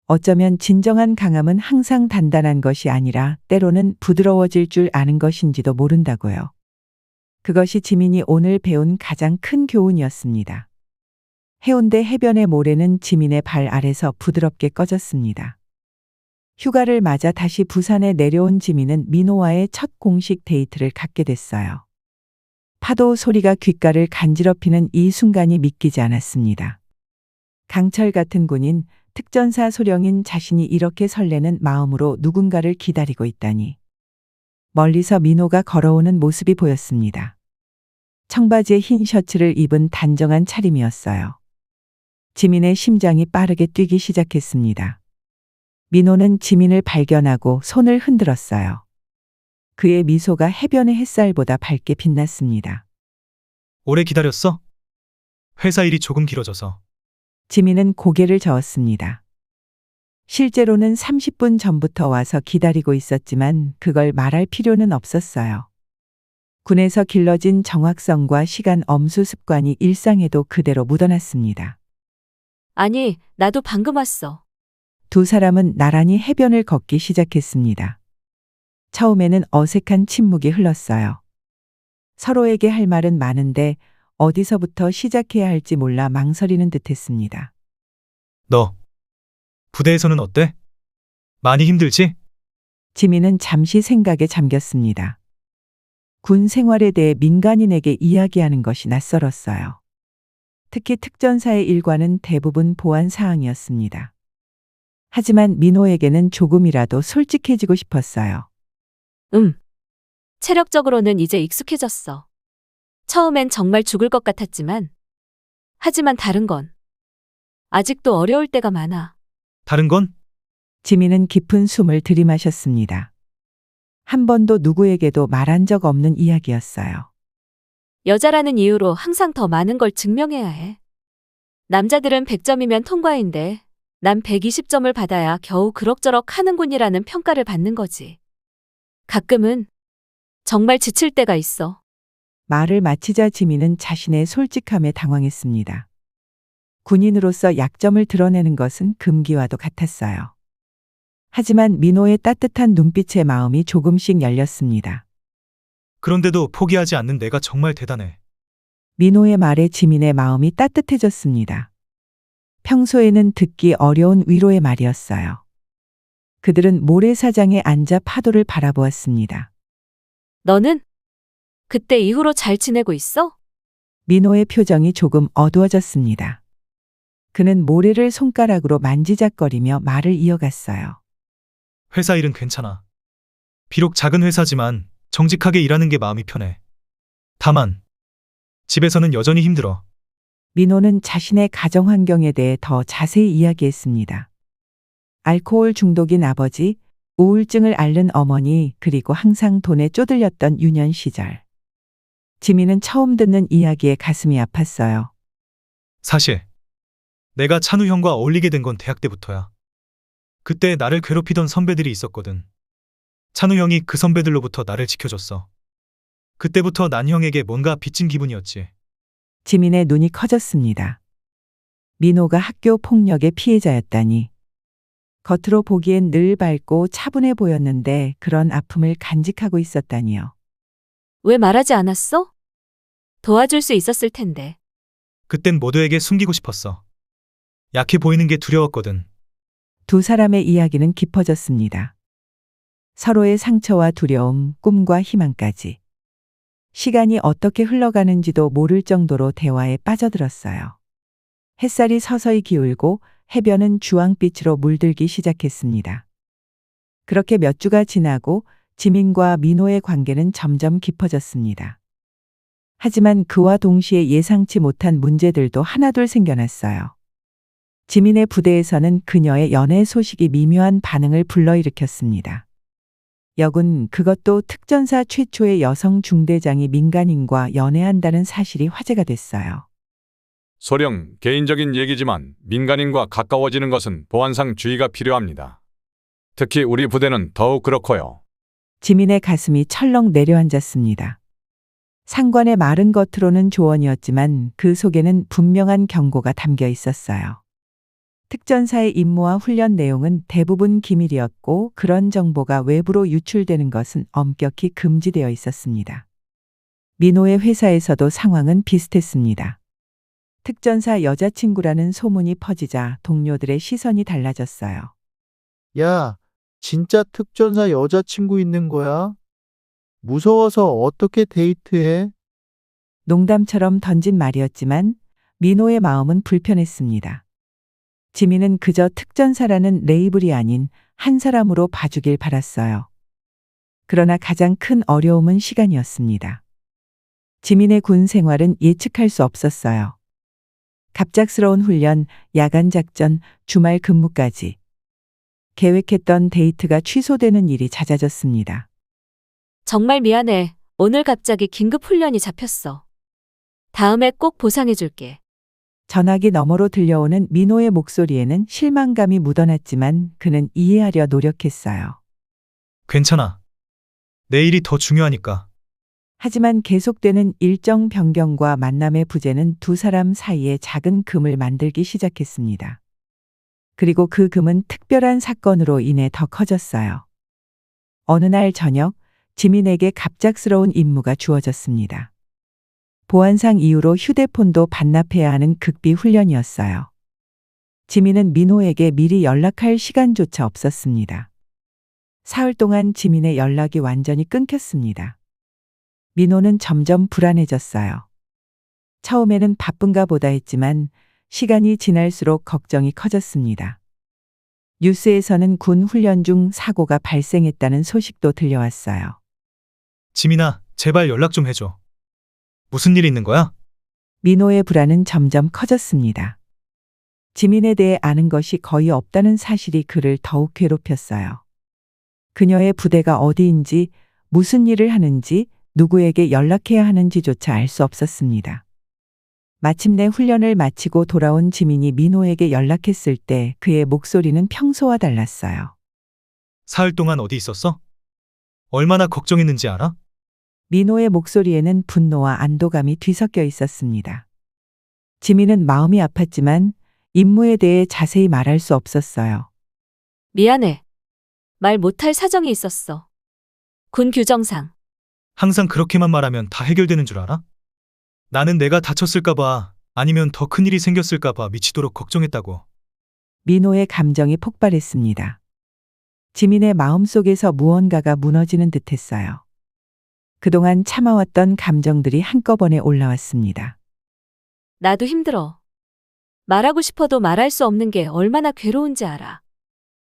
어쩌면 진정한 강함은 항상 단단한 것이 아니라 때로는 부드러워질 줄 아는 것인지도 모른다고요. 그것이 지민이 오늘 배운 가장 큰 교훈이었습니다. 해운대 해변의 모래는 지민의 발 아래서 부드럽게 꺼졌습니다. 휴가를 맞아 다시 부산에 내려온 지민은 민호와의 첫 공식 데이트를 갖게 됐어요. 파도 소리가 귓가를 간지럽히는 이 순간이 믿기지 않았습니다. 강철 같은 군인, 특전사 소령인 자신이 이렇게 설레는 마음으로 누군가를 기다리고 있다니. 멀리서 민호가 걸어오는 모습이 보였습니다. 청바지에 흰 셔츠를 입은 단정한 차림이었어요. 지민의 심장이 빠르게 뛰기 시작했습니다. 민호는 지민을 발견하고 손을 흔들었어요. 그의 미소가 해변의 햇살보다 밝게 빛났습니다. 오래 기다렸어? 회사 일이 조금 길어져서. 지민은 고개를 저었습니다. 실제로는 30분 전부터 와서 기다리고 있었지만 그걸 말할 필요는 없었어요. 군에서 길러진 정확성과 시간 엄수 습관이 일상에도 그대로 묻어났습니다. 아니, 나도 방금 왔어. 두 사람은 나란히 해변을 걷기 시작했습니다. 처음에는 어색한 침묵이 흘렀어요. 서로에게 할 말은 많은데 어디서부터 시작해야 할지 몰라 망설이는 듯했습니다. 너, 부대에서는 어때? 많이 힘들지? 지민은 잠시 생각에 잠겼습니다. 군 생활에 대해 민간인에게 이야기하는 것이 낯설었어요. 특히 특전사의 일과는 대부분 보안 사항이었습니다. 하지만 민호에게는 조금이라도 솔직해지고 싶었어요. 체력적으로는 이제 익숙해졌어. 처음엔 정말 죽을 것 같았지만, 하지만 다른 건 아직도 어려울 때가 많아. 다른 건? 지민은 깊은 숨을 들이마셨습니다. 한 번도 누구에게도 말한 적 없는 이야기였어요. 여자라는 이유로 항상 더 많은 걸 증명해야 해. 남자들은 100점이면 통과인데 난 120점을 받아야 겨우 그럭저럭 하는군이라는 평가를 받는 거지. 가끔은 정말 지칠 때가 있어. 말을 마치자 지민은 자신의 솔직함에 당황했습니다. 군인으로서 약점을 드러내는 것은 금기와도 같았어요. 하지만 민호의 따뜻한 눈빛의 마음이 조금씩 열렸습니다. 그런데도 포기하지 않는 내가 정말 대단해. 민호의 말에 지민의 마음이 따뜻해졌습니다. 평소에는 듣기 어려운 위로의 말이었어요. 그들은 모래사장에 앉아 파도를 바라보았습니다. 너는? 그때 이후로 잘 지내고 있어? 민호의 표정이 조금 어두워졌습니다. 그는 모래를 손가락으로 만지작거리며 말을 이어갔어요. 회사 일은 괜찮아. 비록 작은 회사지만 정직하게 일하는 게 마음이 편해. 다만 집에서는 여전히 힘들어. 민호는 자신의 가정 환경에 대해 더 자세히 이야기했습니다. 알코올 중독인 아버지, 우울증을 앓는 어머니, 그리고 항상 돈에 쪼들렸던 유년 시절. 지민은 처음 듣는 이야기에 가슴이 아팠어요. 사실 내가 찬우 형과 어울리게 된 건 대학 때부터야. 그때 나를 괴롭히던 선배들이 있었거든. 찬우 형이 그 선배들로부터 나를 지켜줬어. 그때부터 난 형에게 뭔가 빚진 기분이었지. 지민의 눈이 커졌습니다. 민호가 학교 폭력의 피해자였다니. 겉으로 보기엔 늘 밝고 차분해 보였는데 그런 아픔을 간직하고 있었다니요. 왜 말하지 않았어? 도와줄 수 있었을 텐데. 그땐 모두에게 숨기고 싶었어. 약해 보이는 게 두려웠거든. 두 사람의 이야기는 깊어졌습니다. 서로의 상처와 두려움, 꿈과 희망까지. 시간이 어떻게 흘러가는지도 모를 정도로 대화에 빠져들었어요. 햇살이 서서히 기울고 해변은 주황빛으로 물들기 시작했습니다. 그렇게 몇 주가 지나고 지민과 민호의 관계는 점점 깊어졌습니다. 하지만 그와 동시에 예상치 못한 문제들도 하나둘 생겨났어요. 지민의 부대에서는 그녀의 연애 소식이 미묘한 반응을 불러일으켰습니다. 역은 그것도 특전사 최초의 여성 중대장이 민간인과 연애한다는 사실이 화제가 됐어요. 소령 개인적인 얘기지만 민간인과 가까워지는 것은 보안상 주의가 필요합니다. 특히 우리 부대는 더욱 그렇고요. 지민의 가슴이 철렁 내려앉았습니다. 상관의 말은 겉으로는 조언이었지만 그 속에는 분명한 경고가 담겨 있었어요. 특전사의 임무와 훈련 내용은 대부분 기밀이었고 그런 정보가 외부로 유출되는 것은 엄격히 금지되어 있었습니다. 민호의 회사에서도 상황은 비슷했습니다. 특전사 여자친구라는 소문이 퍼지자 동료들의 시선이 달라졌어요. 야, 진짜 특전사 여자친구 있는 거야? 무서워서 어떻게 데이트해? 농담처럼 던진 말이었지만 민호의 마음은 불편했습니다. 지민은 그저 특전사라는 레이블이 아닌 한 사람으로 봐주길 바랐어요. 그러나 가장 큰 어려움은 시간이었습니다. 지민의 군 생활은 예측할 수 없었어요. 갑작스러운 훈련, 야간 작전, 주말 근무까지. 계획했던 데이트가 취소되는 일이 잦아졌습니다. 정말 미안해. 오늘 갑자기 긴급 훈련이 잡혔어. 다음에 꼭 보상해줄게. 전화기 너머로 들려오는 민호의 목소리에는 실망감이 묻어났지만 그는 이해하려 노력했어요. 괜찮아. 내일이 더 중요하니까. 하지만 계속되는 일정 변경과 만남의 부재는 두 사람 사이에 작은 금을 만들기 시작했습니다. 그리고 그 금은 특별한 사건으로 인해 더 커졌어요. 어느 날 저녁, 지민에게 갑작스러운 임무가 주어졌습니다. 보안상 이유로 휴대폰도 반납해야 하는 극비 훈련이었어요. 지민은 민호에게 미리 연락할 시간조차 없었습니다. 사흘 동안 지민의 연락이 완전히 끊겼습니다. 민호는 점점 불안해졌어요. 처음에는 바쁜가 보다 했지만 시간이 지날수록 걱정이 커졌습니다. 뉴스에서는 군 훈련 중 사고가 발생했다는 소식도 들려왔어요. 지민아, 제발 연락 좀 해줘. 무슨 일 있는 거야? 민호의 불안은 점점 커졌습니다. 지민에 대해 아는 것이 거의 없다는 사실이 그를 더욱 괴롭혔어요. 그녀의 부대가 어디인지, 무슨 일을 하는지, 누구에게 연락해야 하는지조차 알 수 없었습니다. 마침내 훈련을 마치고 돌아온 지민이 민호에게 연락했을 때 그의 목소리는 평소와 달랐어요. 사흘 동안 어디 있었어? 얼마나 걱정했는지 알아? 민호의 목소리에는 분노와 안도감이 뒤섞여 있었습니다. 지민은 마음이 아팠지만 임무에 대해 자세히 말할 수 없었어요. 미안해. 말 못할 사정이 있었어. 군 규정상. 항상 그렇게만 말하면 다 해결되는 줄 알아? 나는 내가 다쳤을까봐 아니면 더 큰일이 생겼을까봐 미치도록 걱정했다고. 민호의 감정이 폭발했습니다. 지민의 마음속에서 무언가가 무너지는 듯했어요. 그동안 참아왔던 감정들이 한꺼번에 올라왔습니다. 나도 힘들어. 말하고 싶어도 말할 수 없는 게 얼마나 괴로운지 알아.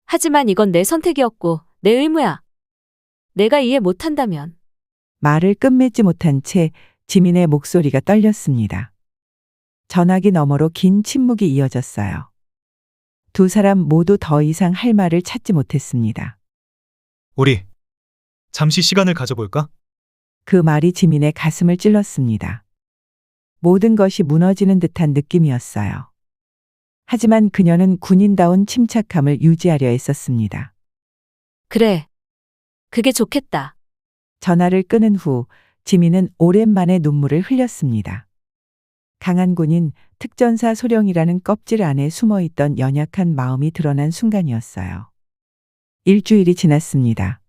하지만 이건 내 선택이었고 내 의무야. 내가 이해 못한다면. 말을 끝맺지 못한 채 지민의 목소리가 떨렸습니다. 전화기 너머로 긴 침묵이 이어졌어요. 두 사람 모두 더 이상 할 말을 찾지 못했습니다. 우리 잠시 시간을 가져볼까? 그 말이 지민의 가슴을 찔렀습니다. 모든 것이 무너지는 듯한 느낌이었어요. 하지만 그녀는 군인다운 침착함을 유지하려 했었습니다. 그래. 그게 좋겠다. 전화를 끊은 후 지민은 오랜만에 눈물을 흘렸습니다. 강한 군인, 특전사 소령이라는 껍질 안에 숨어있던 연약한 마음이 드러난 순간이었어요. 일주일이 지났습니다.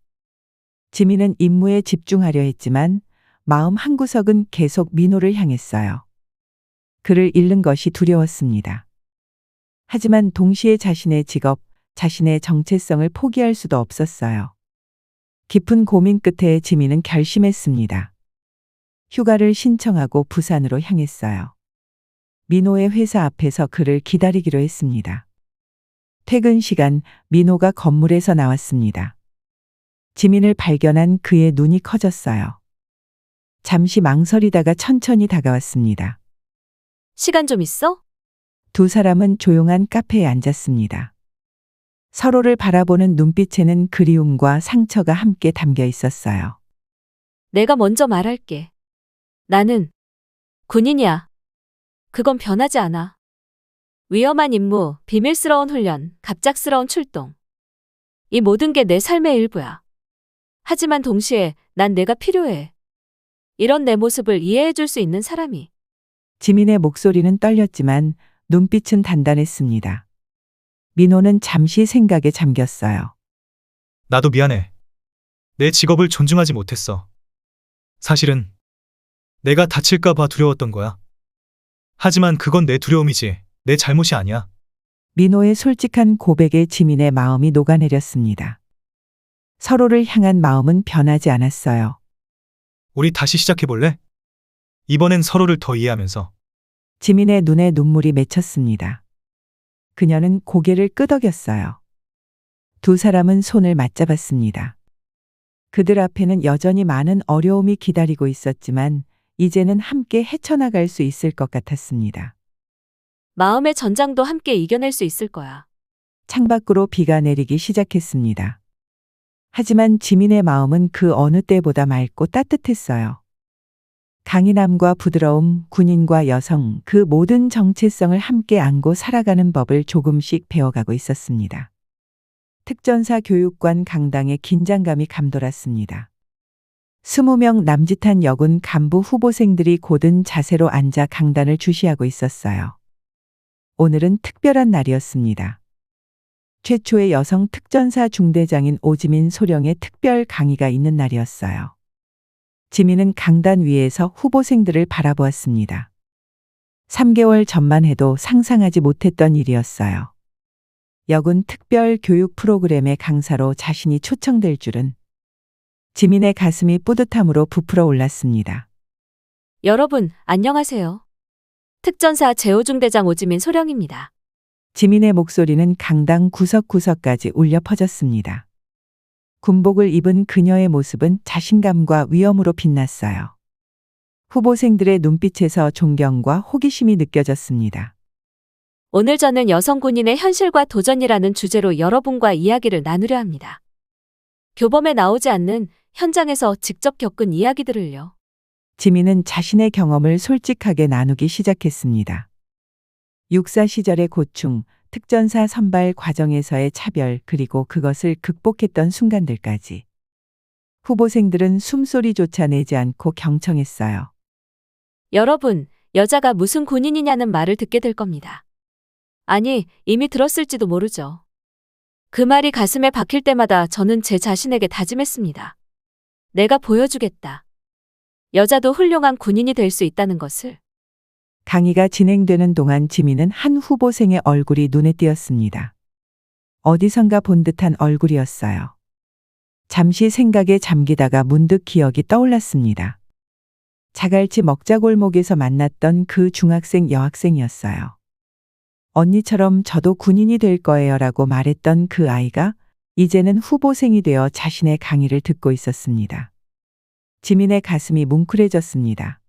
지민은 임무에 집중하려 했지만 마음 한구석은 계속 민호를 향했어요. 그를 잃는 것이 두려웠습니다. 하지만 동시에 자신의 직업, 자신의 정체성을 포기할 수도 없었어요. 깊은 고민 끝에 지민은 결심했습니다. 휴가를 신청하고 부산으로 향했어요. 민호의 회사 앞에서 그를 기다리기로 했습니다. 퇴근 시간 민호가 건물에서 나왔습니다. 지민을 발견한 그의 눈이 커졌어요. 잠시 망설이다가 천천히 다가왔습니다. 시간 좀 있어? 두 사람은 조용한 카페에 앉았습니다. 서로를 바라보는 눈빛에는 그리움과 상처가 함께 담겨 있었어요. 내가 먼저 말할게. 나는 군인이야. 그건 변하지 않아. 위험한 임무, 비밀스러운 훈련, 갑작스러운 출동. 이 모든 게 내 삶의 일부야. 하지만 동시에 난 내가 필요해. 이런 내 모습을 이해해 줄 수 있는 사람이. 지민의 목소리는 떨렸지만 눈빛은 단단했습니다. 민호는 잠시 생각에 잠겼어요. 나도 미안해. 내 직업을 존중하지 못했어. 사실은 내가 다칠까봐 두려웠던 거야. 하지만 그건 내 두려움이지, 내 잘못이 아니야. 민호의 솔직한 고백에 지민의 마음이 녹아내렸습니다. 서로를 향한 마음은 변하지 않았어요. 우리 다시 시작해볼래? 이번엔 서로를 더 이해하면서. 지민의 눈에 눈물이 맺혔습니다. 그녀는 고개를 끄덕였어요. 두 사람은 손을 맞잡았습니다. 그들 앞에는 여전히 많은 어려움이 기다리고 있었지만 이제는 함께 헤쳐나갈 수 있을 것 같았습니다. 마음의 전장도 함께 이겨낼 수 있을 거야. 창밖으로 비가 내리기 시작했습니다. 하지만 지민의 마음은 그 어느 때보다 맑고 따뜻했어요. 강인함과 부드러움, 군인과 여성, 그 모든 정체성을 함께 안고 살아가는 법을 조금씩 배워가고 있었습니다. 특전사 교육관 강당에 긴장감이 감돌았습니다. 20명 남짓한 여군 간부 후보생들이 고든 자세로 앉아 강단을 주시하고 있었어요. 오늘은 특별한 날이었습니다. 최초의 여성 특전사 중대장인 오지민 소령의 특별 강의가 있는 날이었어요. 지민은 강단 위에서 후보생들을 바라보았습니다. 3개월 전만 해도 상상하지 못했던 일이었어요. 여군 특별 교육 프로그램의 강사로 자신이 초청될 줄은. 지민의 가슴이 뿌듯함으로 부풀어 올랐습니다. 여러분, 안녕하세요. 특전사 제5중대장 오지민 소령입니다. 지민의 목소리는 강당 구석구석까지 울려 퍼졌습니다. 군복을 입은 그녀의 모습은 자신감과 위엄으로 빛났어요. 후보생들의 눈빛에서 존경과 호기심이 느껴졌습니다. 오늘 저는 여성 군인의 현실과 도전이라는 주제로 여러분과 이야기를 나누려 합니다. 교범에 나오지 않는 현장에서 직접 겪은 이야기들을요. 지민은 자신의 경험을 솔직하게 나누기 시작했습니다. 육사 시절의 고충, 특전사 선발 과정에서의 차별, 그리고 그것을 극복했던 순간들까지. 후보생들은 숨소리조차 내지 않고 경청했어요. 여러분, 여자가 무슨 군인이냐는 말을 듣게 될 겁니다. 아니, 이미 들었을지도 모르죠. 그 말이 가슴에 박힐 때마다 저는 제 자신에게 다짐했습니다. 내가 보여주겠다. 여자도 훌륭한 군인이 될 수 있다는 것을. 강의가 진행되는 동안 지민은 한 후보생의 얼굴이 눈에 띄었습니다. 어디선가 본 듯한 얼굴이었어요. 잠시 생각에 잠기다가 문득 기억이 떠올랐습니다. 자갈치 먹자골목에서 만났던 그 중학생 여학생이었어요. 언니처럼 저도 군인이 될 거예요 라고 말했던 그 아이가 이제는 후보생이 되어 자신의 강의를 듣고 있었습니다. 지민의 가슴이 뭉클해졌습니다.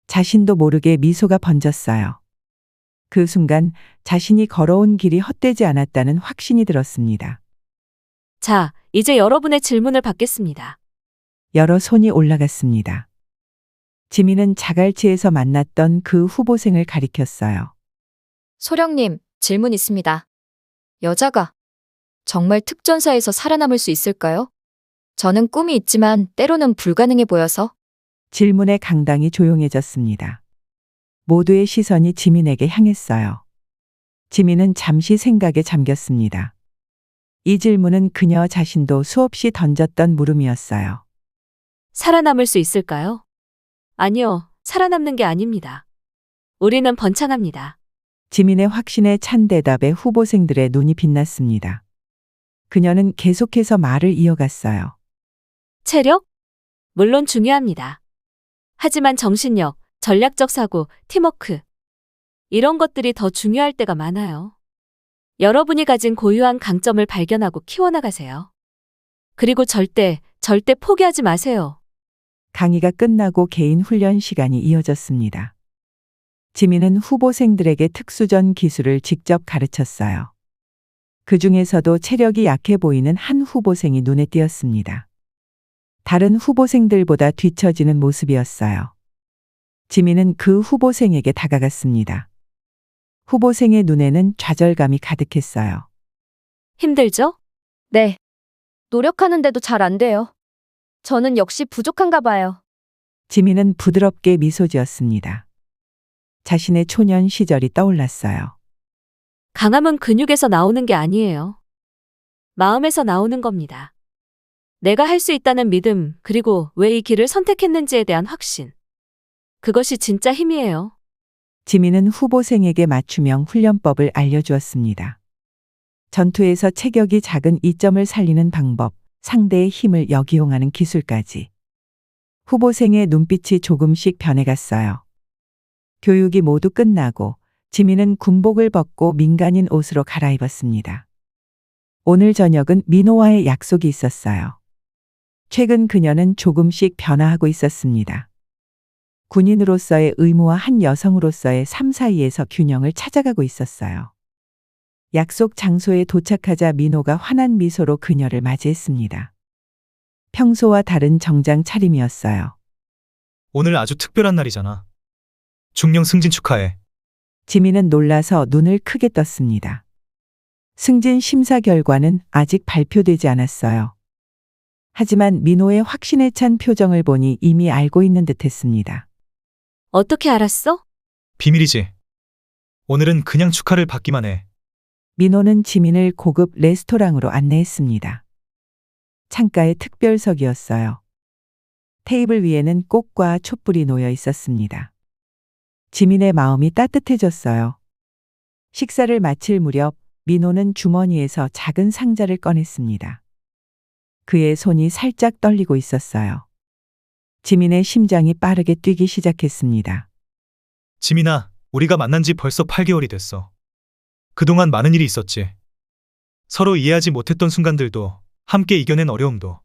자신도 모르게 미소가 번졌어요. 그 순간 자신이 걸어온 길이 헛되지 않았다는 확신이 들었습니다. 자, 이제 여러분의 질문을 받겠습니다. 여러 손이 올라갔습니다. 지민은 자갈치에서 만났던 그 후보생을 가리켰어요. 소령님, 질문 있습니다. 여자가 정말 특전사에서 살아남을 수 있을까요? 저는 꿈이 있지만 때로는 불가능해 보여서. 질문에 강당이 조용해졌습니다. 모두의 시선이 지민에게 향했어요. 지민은 잠시 생각에 잠겼습니다. 이 질문은 그녀 자신도 수없이 던졌던 물음이었어요. 살아남을 수 있을까요? 아니요, 살아남는 게 아닙니다. 우리는 번창합니다. 지민의 확신에 찬 대답에 후보생들의 눈이 빛났습니다. 그녀는 계속해서 말을 이어갔어요. 체력? 물론 중요합니다. 하지만 정신력, 전략적 사고, 팀워크. 이런 것들이 더 중요할 때가 많아요. 여러분이 가진 고유한 강점을 발견하고 키워나가세요. 그리고 절대 포기하지 마세요. 강의가 끝나고 개인 훈련 시간이 이어졌습니다. 지민은 후보생들에게 특수전 기술을 직접 가르쳤어요. 그 중에서도 체력이 약해 보이는 한 후보생이 눈에 띄었습니다. 다른 후보생들보다 뒤처지는 모습이었어요. 지민은 그 후보생에게 다가갔습니다. 후보생의 눈에는 좌절감이 가득했어요. 힘들죠? 네. 노력하는데도 잘 안 돼요. 저는 역시 부족한가 봐요. 지민은 부드럽게 미소 지었습니다. 자신의 초년 시절이 떠올랐어요. 강함은 근육에서 나오는 게 아니에요. 마음에서 나오는 겁니다. 내가 할 수 있다는 믿음, 그리고 왜 이 길을 선택했는지에 대한 확신. 그것이 진짜 힘이에요. 지민은 후보생에게 맞춤형 훈련법을 알려주었습니다. 전투에서 체격이 작은 이점을 살리는 방법, 상대의 힘을 역이용하는 기술까지. 후보생의 눈빛이 조금씩 변해갔어요. 교육이 모두 끝나고 지민은 군복을 벗고 민간인 옷으로 갈아입었습니다. 오늘 저녁은 민호와의 약속이 있었어요. 최근 그녀는 조금씩 변화하고 있었습니다. 군인으로서의 의무와 한 여성으로서의 삶 사이에서 균형을 찾아가고 있었어요. 약속 장소에 도착하자 민호가 환한 미소로 그녀를 맞이했습니다. 평소와 다른 정장 차림이었어요. 오늘 아주 특별한 날이잖아. 중령 승진 축하해. 지민은 놀라서 눈을 크게 떴습니다. 승진 심사 결과는 아직 발표되지 않았어요. 하지만 민호의 확신에 찬 표정을 보니 이미 알고 있는 듯했습니다. 어떻게 알았어? 비밀이지. 오늘은 그냥 축하를 받기만 해. 민호는 지민을 고급 레스토랑으로 안내했습니다. 창가에 특별석이었어요. 테이블 위에는 꽃과 촛불이 놓여 있었습니다. 지민의 마음이 따뜻해졌어요. 식사를 마칠 무렵 민호는 주머니에서 작은 상자를 꺼냈습니다. 그의 손이 살짝 떨리고 있었어요. 지민의 심장이 빠르게 뛰기 시작했습니다. 지민아, 우리가 만난 지 벌써 8개월이 됐어. 그동안 많은 일이 있었지. 서로 이해하지 못했던 순간들도, 함께 이겨낸 어려움도.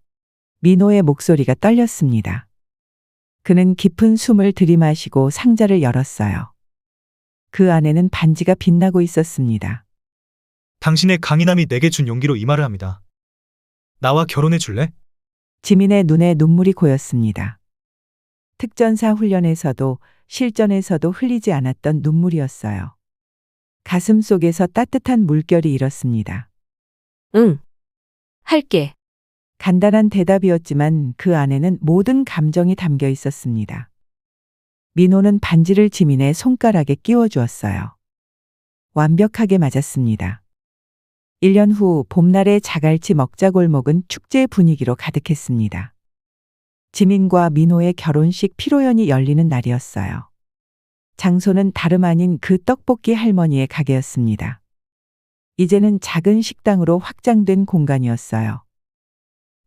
민호의 목소리가 떨렸습니다. 그는 깊은 숨을 들이마시고 상자를 열었어요. 그 안에는 반지가 빛나고 있었습니다. 당신의 강인함이 내게 준 용기로 이 말을 합니다. 나와 결혼해 줄래? 지민의 눈에 눈물이 고였습니다. 특전사 훈련에서도 실전에서도 흘리지 않았던 눈물이었어요. 가슴 속에서 따뜻한 물결이 일었습니다. 응. 할게. 간단한 대답이었지만 그 안에는 모든 감정이 담겨 있었습니다. 민호는 반지를 지민의 손가락에 끼워주었어요. 완벽하게 맞았습니다. 1년 후 봄날의 자갈치 먹자골목은 축제 분위기로 가득했습니다. 지민과 민호의 결혼식 피로연이 열리는 날이었어요. 장소는 다름 아닌 그 떡볶이 할머니의 가게였습니다. 이제는 작은 식당으로 확장된 공간이었어요.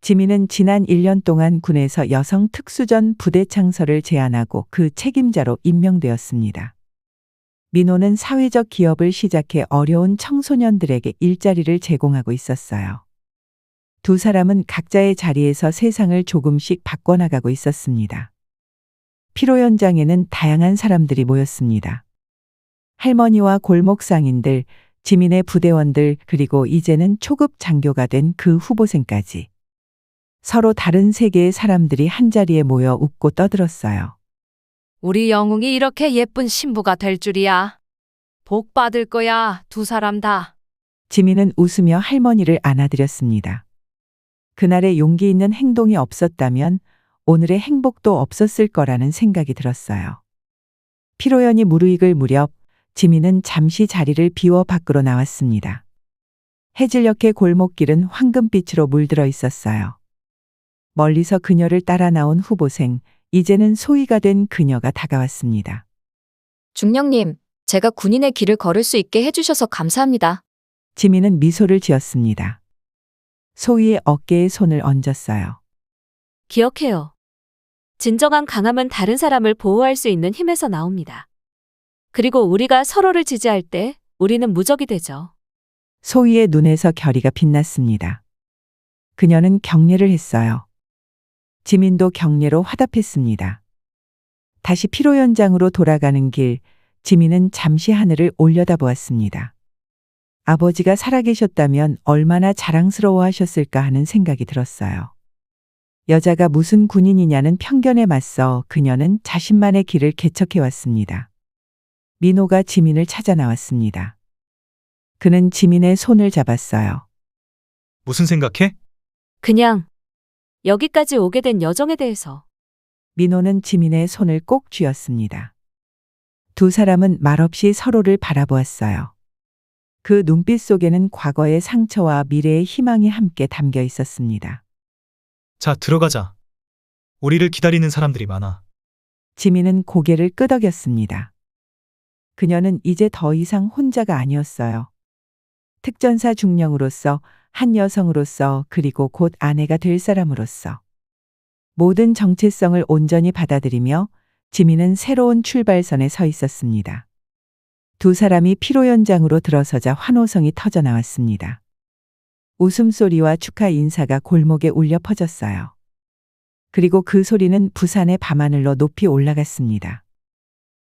지민은 지난 1년 동안 군에서 여성 특수전 부대 창설을 제안하고 그 책임자로 임명되었습니다. 민호는 사회적 기업을 시작해 어려운 청소년들에게 일자리를 제공하고 있었어요. 두 사람은 각자의 자리에서 세상을 조금씩 바꿔나가고 있었습니다. 피로 현장에는 다양한 사람들이 모였습니다. 할머니와 골목 상인들, 지민의 부대원들, 그리고 이제는 초급 장교가 된 그 후보생까지. 서로 다른 세계의 사람들이 한자리에 모여 웃고 떠들었어요. 우리 영웅이 이렇게 예쁜 신부가 될 줄이야. 복 받을 거야, 두 사람 다. 지민은 웃으며 할머니를 안아드렸습니다. 그날의 용기 있는 행동이 없었다면 오늘의 행복도 없었을 거라는 생각이 들었어요. 피로연이 무르익을 무렵 지민은 잠시 자리를 비워 밖으로 나왔습니다. 해질녘의 골목길은 황금빛으로 물들어 있었어요. 멀리서 그녀를 따라 나온 후보생, 이제는 소위가 된 그녀가 다가왔습니다. 중령님, 제가 군인의 길을 걸을 수 있게 해주셔서 감사합니다. 지민은 미소를 지었습니다. 소위의 어깨에 손을 얹었어요. 기억해요. 진정한 강함은 다른 사람을 보호할 수 있는 힘에서 나옵니다. 그리고 우리가 서로를 지지할 때 우리는 무적이 되죠. 소위의 눈에서 결의가 빛났습니다. 그녀는 경례를 했어요. 지민도 경례로 화답했습니다. 다시 피로 현장으로 돌아가는 길, 지민은 잠시 하늘을 올려다보았습니다. 아버지가 살아계셨다면 얼마나 자랑스러워하셨을까 하는 생각이 들었어요. 여자가 무슨 군인이냐는 편견에 맞서 그녀는 자신만의 길을 개척해 왔습니다. 민호가 지민을 찾아 나왔습니다. 그는 지민의 손을 잡았어요. 무슨 생각해? 그냥 여기까지 오게 된 여정에 대해서. 민호는 지민의 손을 꼭 쥐었습니다. 두 사람은 말없이 서로를 바라보았어요. 그 눈빛 속에는 과거의 상처와 미래의 희망이 함께 담겨 있었습니다. 자, 들어가자. 우리를 기다리는 사람들이 많아. 지민은 고개를 끄덕였습니다. 그녀는 이제 더 이상 혼자가 아니었어요. 특전사 중령으로서, 한 여성으로서, 그리고 곧 아내가 될 사람으로서. 모든 정체성을 온전히 받아들이며 지민은 새로운 출발선에 서 있었습니다. 두 사람이 피로 연장으로 들어서자 환호성이 터져 나왔습니다. 웃음소리와 축하 인사가 골목에 울려 퍼졌어요. 그리고 그 소리는 부산의 밤하늘로 높이 올라갔습니다.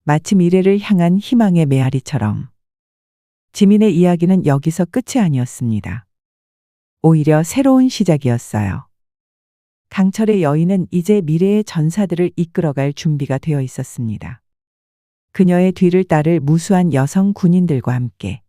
마치 미래를 향한 희망의 메아리처럼. 지민의 이야기는 여기서 끝이 아니었습니다. 오히려 새로운 시작이었어요. 강철의 여인은 이제 미래의 전사들을 이끌어갈 준비가 되어 있었습니다. 그녀의 뒤를 따를 무수한 여성 군인들과 함께